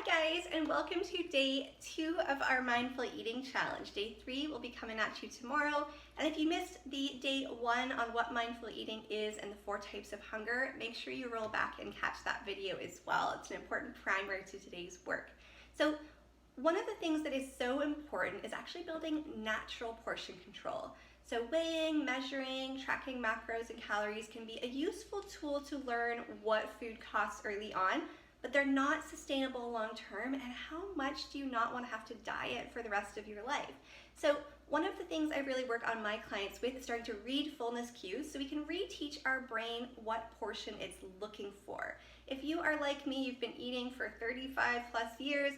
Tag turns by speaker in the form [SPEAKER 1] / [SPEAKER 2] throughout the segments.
[SPEAKER 1] guys, and welcome to day 2 of our mindful eating challenge. Day 3 will be coming at you tomorrow, and if you missed the day 1 on what mindful eating is and the 4 types of hunger, make sure you roll back and catch that video as well. It's an important primer to today's work. So one of the things that is so important is actually building natural portion control. So weighing, measuring, tracking macros and calories can be a useful tool to learn what food costs early on, but they're not sustainable long term, and how much do you not want to have to diet for the rest of your life? So one of the things I really work on my clients with is starting to read fullness cues so we can reteach our brain what portion it's looking for. If you are like me, you've been eating for 35 plus years,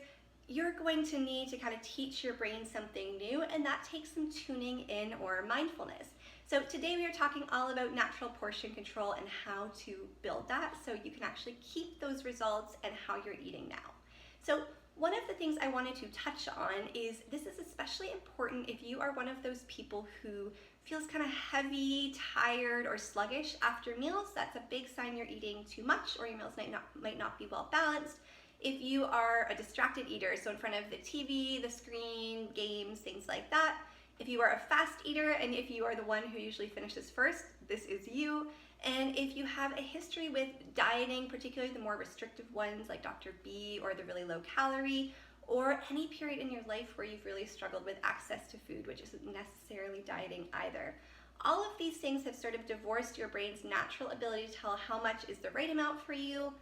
[SPEAKER 1] you're going to need to kind of teach your brain something new, and that takes some tuning in or mindfulness. So today we are talking all about natural portion control and how to build that so you can actually keep those results and how you're eating now. So one of the things I wanted to touch on is this is especially important if you are one of those people who feels kind of heavy, tired, or sluggish after meals. That's a big sign you're eating too much or your meals might not be well balanced. If you are a distracted eater, so in front of the TV, the screen, games, things like that. If you are a fast eater, and if you are the one who usually finishes first, this is you. And if you have a history with dieting, particularly the more restrictive ones like Dr. B or the really low calorie, or any period in your life where you've really struggled with access to food, which isn't necessarily dieting either. All of these things have sort of divorced your brain's natural ability to tell how much is the right amount for you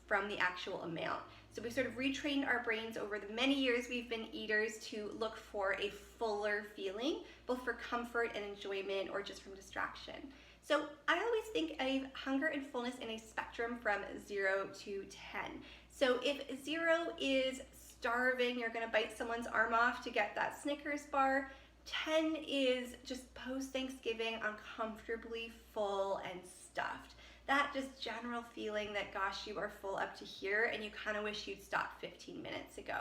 [SPEAKER 1] from the actual amount. So we've sort of retrained our brains over the many years we've been eaters to look for a fuller feeling, both for comfort and enjoyment or just from distraction. So I always think of hunger and fullness in a spectrum from 0 to 10. So if 0 is starving, you're gonna bite someone's arm off to get that Snickers bar. 10 is just post-Thanksgiving, uncomfortably full and stuffed. That just general feeling that, gosh, you are full up to here and you kind of wish you'd stopped 15 minutes ago.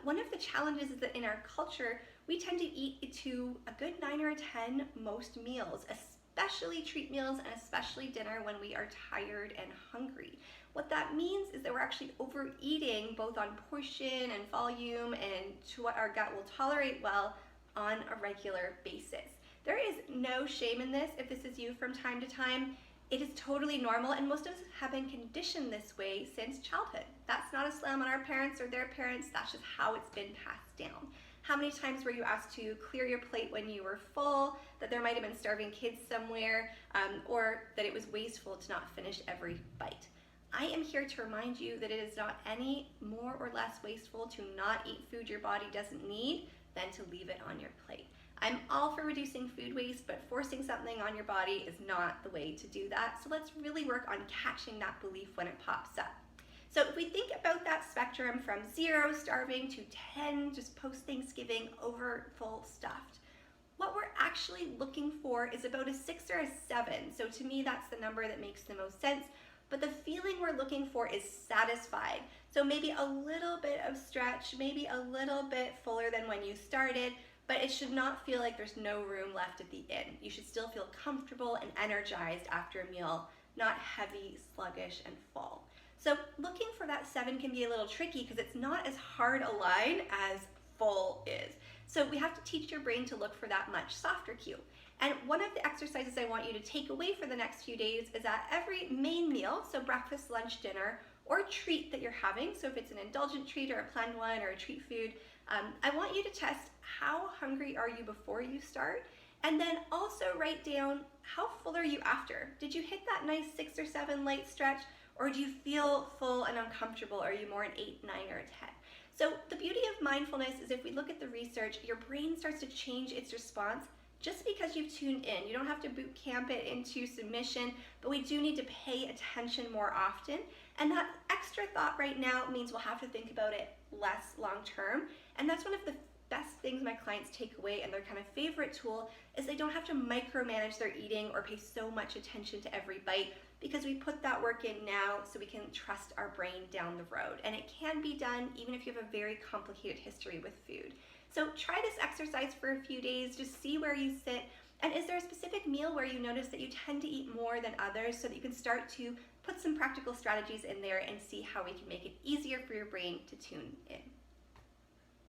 [SPEAKER 1] One of the challenges is that in our culture, we tend to eat to a good 9 or 10 most meals, especially treat meals and especially dinner when we are tired and hungry. What that means is that we're actually overeating both on portion and volume and to what our gut will tolerate well on a regular basis. There is no shame in this if this is you from time to time. It is totally normal, and most of us have been conditioned this way since childhood. That's not a slam on our parents or their parents, that's just how it's been passed down. How many times were you asked to clear your plate when you were full, that there might have been starving kids somewhere, or that it was wasteful to not finish every bite? I am here to remind you that it is not any more or less wasteful to not eat food your body doesn't need than to leave it on your plate. I'm all for reducing food waste, but forcing something on your body is not the way to do that. So let's really work on catching that belief when it pops up. So if we think about that spectrum from 0, starving, to 10, just post-Thanksgiving, over full stuffed, what we're actually looking for is about a 6 or a 7. So to me, that's the number that makes the most sense. But the feeling we're looking for is satisfied. So maybe a little bit of stretch, maybe a little bit fuller than when you started, but it should not feel like there's no room left at the end. You should still feel comfortable and energized after a meal, not heavy, sluggish, and full. So looking for that 7 can be a little tricky because it's not as hard a line as full is. So we have to teach your brain to look for that much softer cue. And one of the exercises I want you to take away for the next few days is that every main meal, so breakfast, lunch, dinner, or treat that you're having, so if it's an indulgent treat or a planned one or a treat food, I want you to test how hungry are you before you start, and then also write down how full are you after. Did you hit that nice 6 or 7 light stretch, or do you feel full and uncomfortable? Are you more an 8, 9, or a 10? So the beauty of mindfulness is if we look at the research, your brain starts to change its response just because you've tuned in. You don't have to boot camp it into submission, but we do need to pay attention more often. And that extra thought right now means we'll have to think about it less long term. And that's one of the best things my clients take away, and their kind of favorite tool is they don't have to micromanage their eating or pay so much attention to every bite, because we put that work in now so we can trust our brain down the road. And it can be done even if you have a very complicated history with food. So try this exercise for a few days, just see where you sit. And is there a specific meal where you notice that you tend to eat more than others, so that you can start to put some practical strategies in there and see how we can make it easier for your your brain to tune in.